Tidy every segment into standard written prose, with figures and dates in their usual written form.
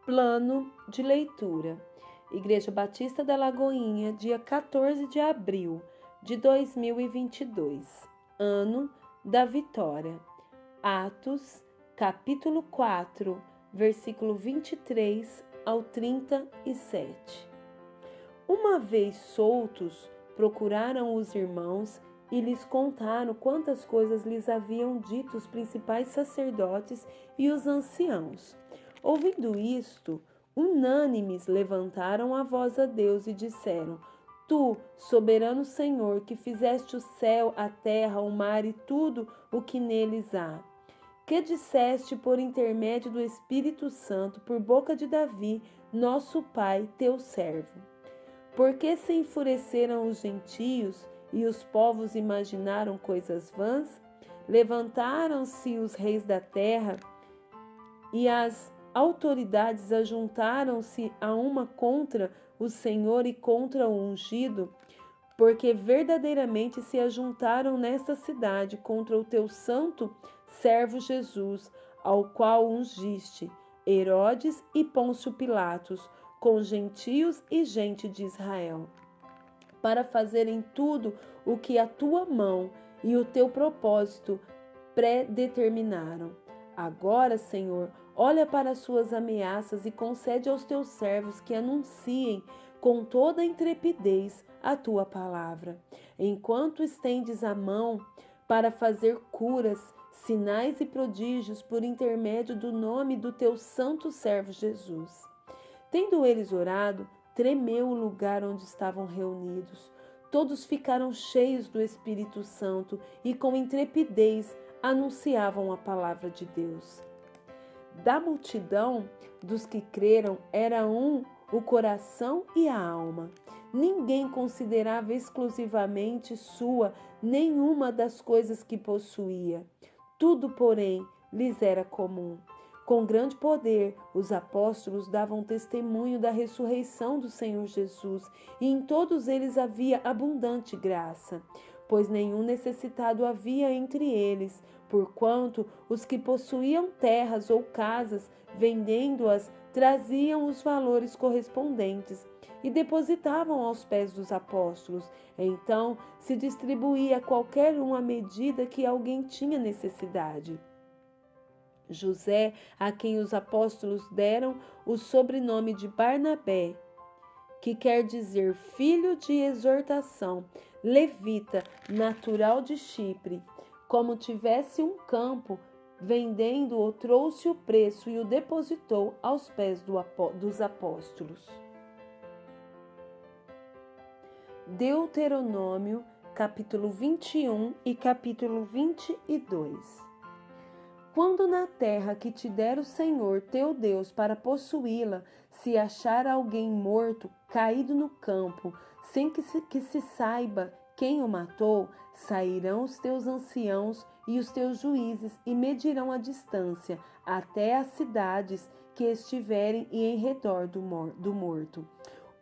Plano de leitura. Igreja Batista da Lagoinha, dia 14 de abril de 2022. Ano da Vitória. Atos, capítulo 4, versículo 23 ao 37. Uma vez soltos, procuraram os irmãos e lhes contaram quantas coisas lhes haviam dito os principais sacerdotes e os anciãos. Ouvindo isto, unânimes levantaram a voz a Deus e disseram: Tu, soberano Senhor, que fizeste o céu, a terra, o mar e tudo o que neles há, que disseste por intermédio do Espírito Santo, por boca de Davi, nosso pai, teu servo. Por que se enfureceram os gentios e os povos imaginaram coisas vãs? Levantaram-se os reis da terra e as autoridades ajuntaram-se a uma contra o Senhor e contra o ungido, porque verdadeiramente se ajuntaram nesta cidade contra o teu santo servo Jesus, ao qual ungiste, Herodes e Pôncio Pilatos, com gentios e gente de Israel, para fazerem tudo o que a tua mão e o teu propósito predeterminaram. Agora, Senhor, olha para as suas ameaças e concede aos teus servos que anunciem com toda a intrepidez a tua palavra, enquanto estendes a mão para fazer curas, sinais e prodígios por intermédio do nome do teu santo servo Jesus. Tendo eles orado, tremeu o lugar onde estavam reunidos. Todos ficaram cheios do Espírito Santo e com intrepidez anunciavam a palavra de Deus. Da multidão dos que creram era um o coração e a alma. Ninguém considerava exclusivamente sua nenhuma das coisas que possuía. Tudo, porém, lhes era comum. Com grande poder, os apóstolos davam testemunho da ressurreição do Senhor Jesus, e em todos eles havia abundante graça, pois nenhum necessitado havia entre eles, porquanto os que possuíam terras ou casas, vendendo-as, traziam os valores correspondentes e depositavam aos pés dos apóstolos. Então se distribuía a qualquer um à medida que alguém tinha necessidade. José, a quem os apóstolos deram o sobrenome de Barnabé, que quer dizer filho de exortação, levita, natural de Chipre, como tivesse um campo, vendendo-o, trouxe o preço e o depositou aos pés dos apóstolos. Deuteronômio, capítulo 21 e capítulo 22. Quando na terra que te der o Senhor teu Deus para possuí-la, se achar alguém morto, caído no campo, sem que se saiba quem o matou, sairão os teus anciãos e os teus juízes e medirão a distância até as cidades que estiverem e em redor do morto.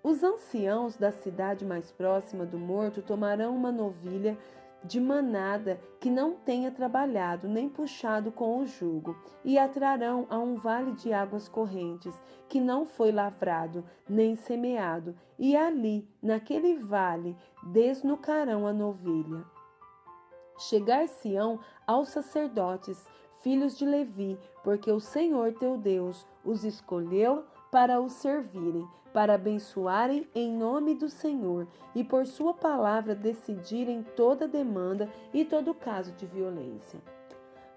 Os anciãos da cidade mais próxima do morto tomarão uma novilha de manada que não tenha trabalhado nem puxado com o jugo, e a trarão a um vale de águas correntes, que não foi lavrado nem semeado, e ali, naquele vale, desnucarão a novilha. Chegar-se-ão aos sacerdotes, filhos de Levi, porque o Senhor teu Deus os escolheu para os servirem, para abençoarem em nome do Senhor e por sua palavra decidirem toda demanda e todo caso de violência.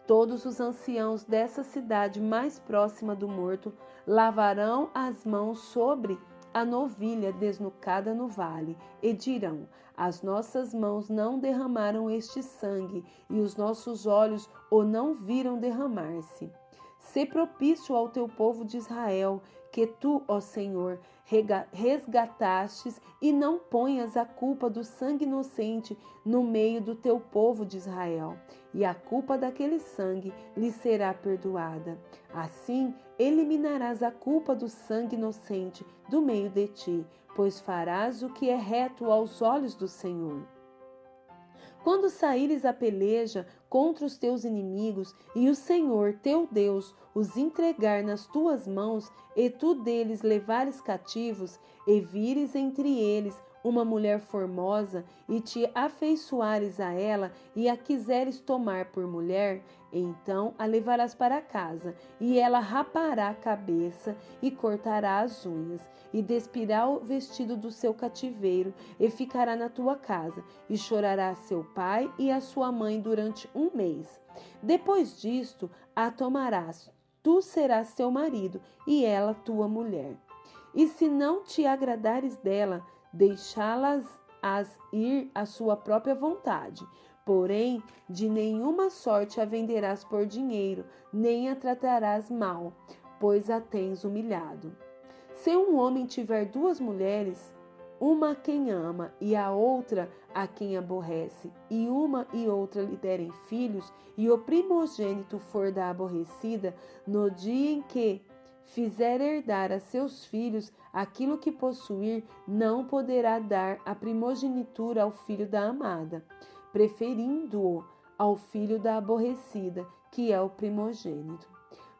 Todos os anciãos dessa cidade mais próxima do morto lavarão as mãos sobre a novilha desnucada no vale e dirão: as nossas mãos não derramaram este sangue e os nossos olhos o não viram derramar-se. Sê propício ao teu povo de Israel, que tu, ó Senhor, resgatastes, e não ponhas a culpa do sangue inocente no meio do teu povo de Israel, e a culpa daquele sangue lhe será perdoada. Assim, eliminarás a culpa do sangue inocente do meio de ti, pois farás o que é reto aos olhos do Senhor. Quando saíres a peleja contra os teus inimigos e o Senhor, teu Deus, os entregar nas tuas mãos, e tu deles levares cativos, e vires entre eles uma mulher formosa, e te afeiçoares a ela, e a quiseres tomar por mulher, então a levarás para casa, e ela rapará a cabeça e cortará as unhas, e despirá o vestido do seu cativeiro, e ficará na tua casa, e chorará seu pai e a sua mãe durante 1 mês. Depois disto, a tomarás, tu serás seu marido, e ela tua mulher. E se não te agradares dela, deixá-las ir à sua própria vontade. Porém, de nenhuma sorte a venderás por dinheiro, nem a tratarás mal, pois a tens humilhado. Se um homem tiver 2 mulheres, uma a quem ama e a outra a quem aborrece, e uma e outra lhe derem filhos, e o primogênito for da aborrecida, no dia em que fizer herdar a seus filhos aquilo que possuir, não poderá dar a primogenitura ao filho da amada, preferindo-o ao filho da aborrecida, que é o primogênito.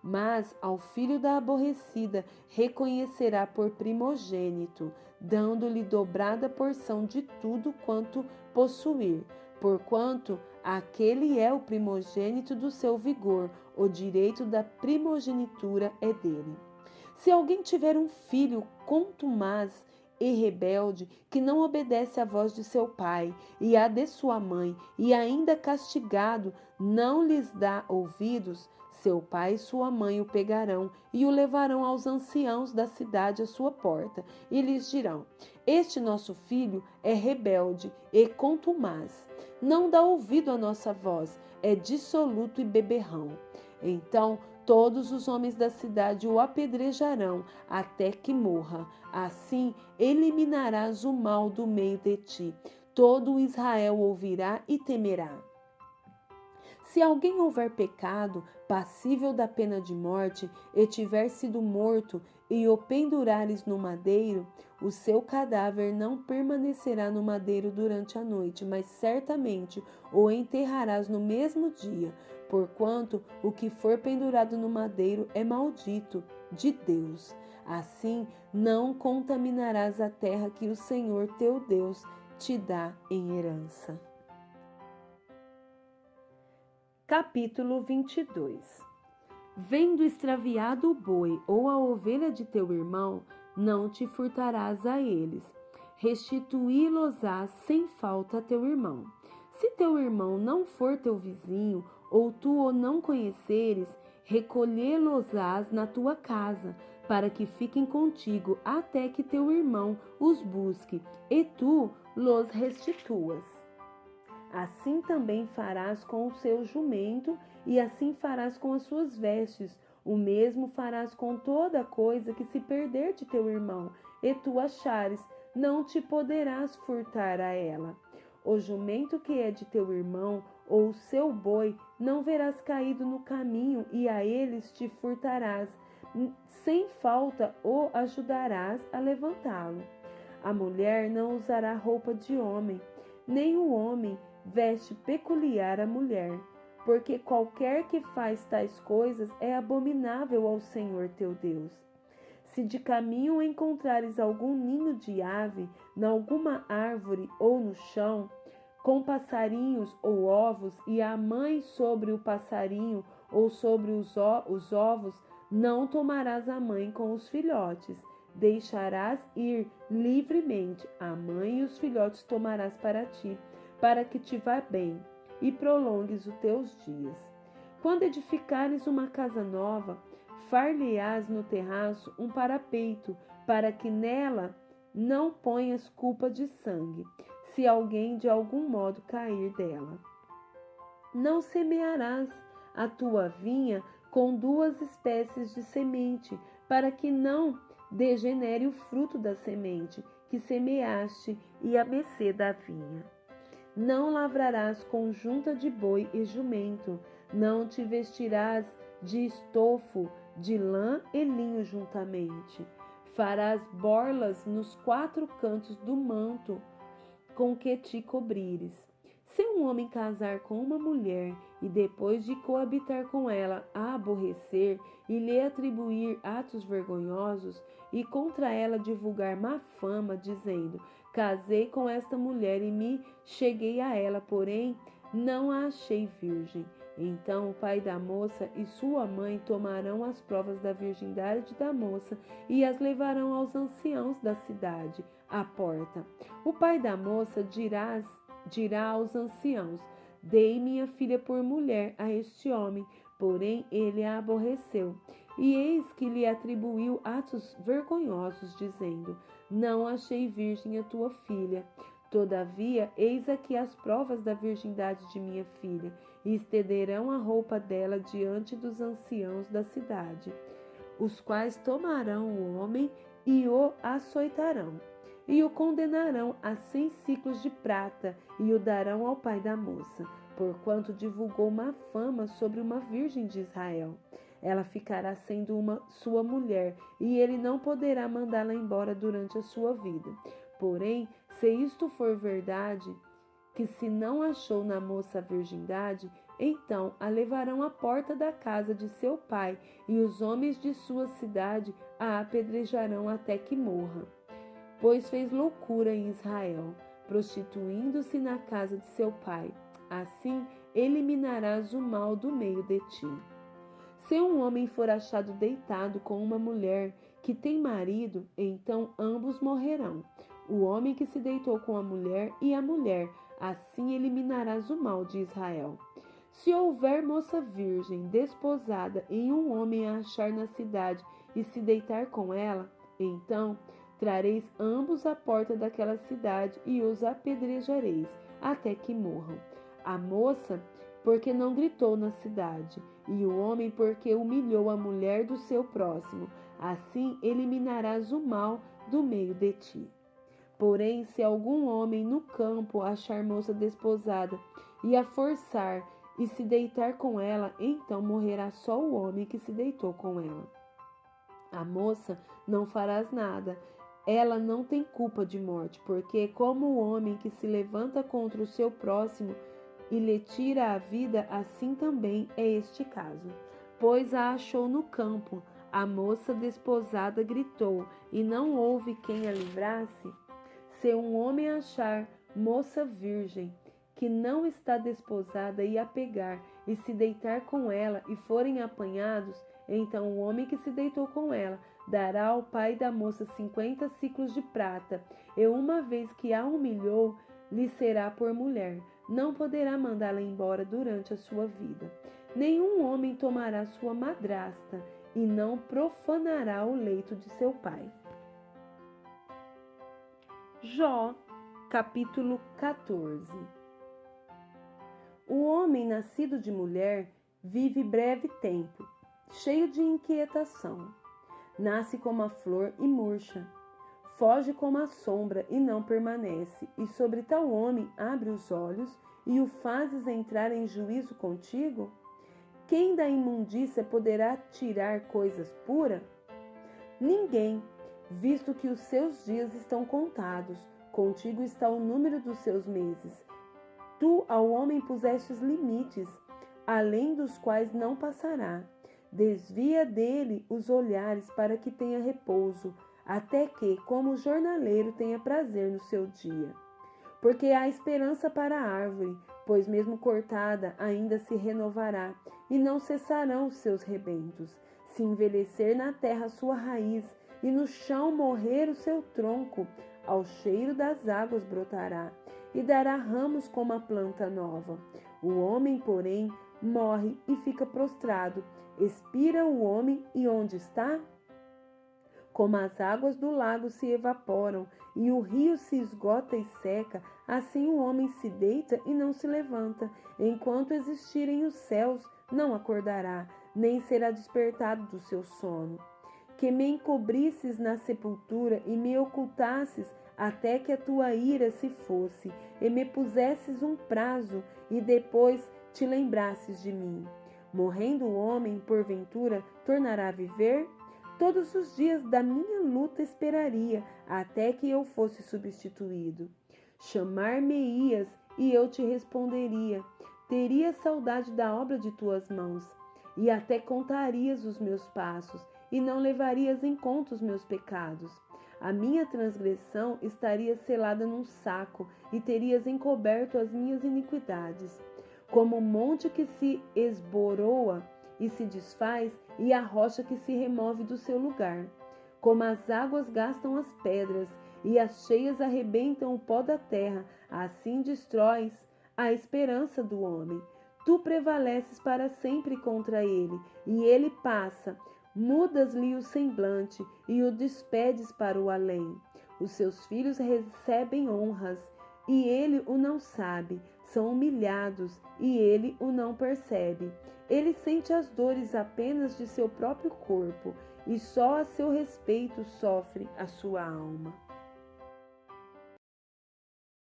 Mas ao filho da aborrecida reconhecerá por primogênito, dando-lhe dobrada porção de tudo quanto possuir, porquanto aquele é o primogênito do seu vigor, o direito da primogenitura é dele. Se alguém tiver um filho contumaz e rebelde, que não obedece à voz de seu pai e à de sua mãe, e ainda castigado não lhes dá ouvidos, seu pai e sua mãe o pegarão e o levarão aos anciãos da cidade à sua porta, e lhes dirão: este nosso filho é rebelde e contumaz, não dá ouvido à nossa voz, é dissoluto e beberrão. Então todos os homens da cidade o apedrejarão até que morra. Assim eliminarás o mal do meio de ti. Todo Israel ouvirá e temerá. Se alguém houver pecado, passível da pena de morte, e tiver sido morto, e o pendurares no madeiro, o seu cadáver não permanecerá no madeiro durante a noite, mas certamente o enterrarás no mesmo dia, porquanto o que for pendurado no madeiro é maldito de Deus. Assim não contaminarás a terra que o Senhor teu Deus te dá em herança. Capítulo 22. Vendo extraviado o boi ou a ovelha de teu irmão, não te furtarás a eles. Restituí-los-ás sem falta a teu irmão. Se teu irmão não for teu vizinho, ou tu o não conheceres, recolhê-los-ás na tua casa, para que fiquem contigo até que teu irmão os busque, e tu los restituas. Assim também farás com o seu jumento, e assim farás com as suas vestes. O mesmo farás com toda coisa que se perder de teu irmão, e tu achares, não te poderás furtar a ela. O jumento que é de teu irmão, ou o seu boi, não verás caído no caminho, e a eles te furtarás. Sem falta o ajudarás a levantá-lo. A mulher não usará roupa de homem, nem o homem veste peculiar à mulher, porque qualquer que faz tais coisas é abominável ao Senhor teu Deus. Se de caminho encontrares algum ninho de ave, nalguma árvore ou no chão, com passarinhos ou ovos, e a mãe sobre o passarinho ou sobre os ovos, não tomarás a mãe com os filhotes, deixarás ir livremente, a mãe e os filhotes tomarás para ti, para que te vá bem e prolongues os teus dias. Quando edificares uma casa nova, far-lhe-ás no terraço um parapeito, para que nela não ponhas culpa de sangue, se alguém de algum modo cair dela. Não semearás a tua vinha com 2 espécies de semente, para que não degenere o fruto da semente que semeaste e a mercê da vinha. Não lavrarás com junta de boi e jumento, não te vestirás de estofo, de lã e linho juntamente. Farás borlas nos 4 cantos do manto com que te cobrires. Se um homem casar com uma mulher e depois de coabitar com ela a aborrecer e lhe atribuir atos vergonhosos e contra ela divulgar má fama, dizendo: casei com esta mulher e me cheguei a ela, porém não a achei virgem. Então o pai da moça e sua mãe tomarão as provas da virgindade da moça e as levarão aos anciãos da cidade, à porta. O pai da moça dirá aos anciãos: dei minha filha por mulher a este homem, porém ele a aborreceu. E eis que lhe atribuiu atos vergonhosos, dizendo: não achei virgem a tua filha. Todavia, eis aqui as provas da virgindade de minha filha, e estenderão a roupa dela diante dos anciãos da cidade, os quais tomarão o homem e o açoitarão, e o condenarão a 100 siclos de prata, e o darão ao pai da moça, porquanto divulgou má fama sobre uma virgem de Israel. Ela ficará sendo sua mulher, e ele não poderá mandá-la embora durante a sua vida. Porém, se isto for verdade, que se não achou na moça a virgindade, então a levarão à porta da casa de seu pai, e os homens de sua cidade a apedrejarão até que morra. Pois fez loucura em Israel, prostituindo-se na casa de seu pai. Assim eliminarás o mal do meio de ti. Se um homem for achado deitado com uma mulher que tem marido, então ambos morrerão. O homem que se deitou com a mulher e a mulher, assim eliminarás o mal de Israel. Se houver moça virgem desposada e um homem a achar na cidade e se deitar com ela, então trareis ambos à porta daquela cidade e os apedrejareis até que morram. A moça, porque não gritou na cidade, e o homem, porque humilhou a mulher do seu próximo. Assim eliminarás o mal do meio de ti. Porém, se algum homem no campo achar moça desposada e a forçar e se deitar com ela, então morrerá só o homem que se deitou com ela. A moça não farás nada. Ela não tem culpa de morte, porque como o homem que se levanta contra o seu próximo e lhe tira a vida, assim também é este caso. Pois a achou no campo, a moça desposada gritou, e não houve quem a livrasse. Se um homem achar moça virgem, que não está desposada, e a pegar, e se deitar com ela, e forem apanhados, então o homem que se deitou com ela dará ao pai da moça 50 siclos de prata, e uma vez que a humilhou, lhe será por mulher. Não poderá mandá-la embora durante a sua vida. Nenhum homem tomará sua madrasta, e não profanará o leito de seu pai. Jó, capítulo 14. O homem nascido de mulher vive breve tempo, cheio de inquietação. Nasce como a flor e murcha, foge como a sombra e não permanece, e sobre tal homem abre os olhos e o fazes entrar em juízo contigo? Quem da imundícia poderá tirar coisas puras? Ninguém, visto que os seus dias estão contados, contigo está o número dos seus meses. Tu ao homem pusestes limites, além dos quais não passará. Desvia dele os olhares para que tenha repouso, até que, como jornaleiro, tenha prazer no seu dia. Porque há esperança para a árvore, pois mesmo cortada ainda se renovará, e não cessarão os seus rebentos. Se envelhecer na terra a sua raiz, e no chão morrer o seu tronco, ao cheiro das águas brotará, e dará ramos como a planta nova. O homem, porém, morre e fica prostrado. Expira o homem, e onde está? Como as águas do lago se evaporam, e o rio se esgota e seca, assim o homem se deita e não se levanta. Enquanto existirem os céus, não acordará, nem será despertado do seu sono. Que me encobrisses na sepultura e me ocultasses até que a tua ira se fosse, e me pusesses um prazo, e depois te lembrasses de mim. Morrendo o homem, porventura, tornará a viver? Todos os dias da minha luta esperaria, até que eu fosse substituído. Chamar-me-ias, e eu te responderia. Teria saudade da obra de tuas mãos, e até contarias os meus passos, e não levarias em conta os meus pecados. A minha transgressão estaria selada num saco, e terias encoberto as minhas iniquidades. Como o monte que se esboroa e se desfaz, e a rocha que se remove do seu lugar. Como as águas gastam as pedras, e as cheias arrebentam o pó da terra, assim destróis a esperança do homem. Tu prevaleces para sempre contra ele, e ele passa. Mudas-lhe o semblante e o despedes para o além. Os seus filhos recebem honras, e ele o não sabe. São humilhados, e ele o não percebe. Ele sente as dores apenas de seu próprio corpo, e só a seu respeito sofre a sua alma.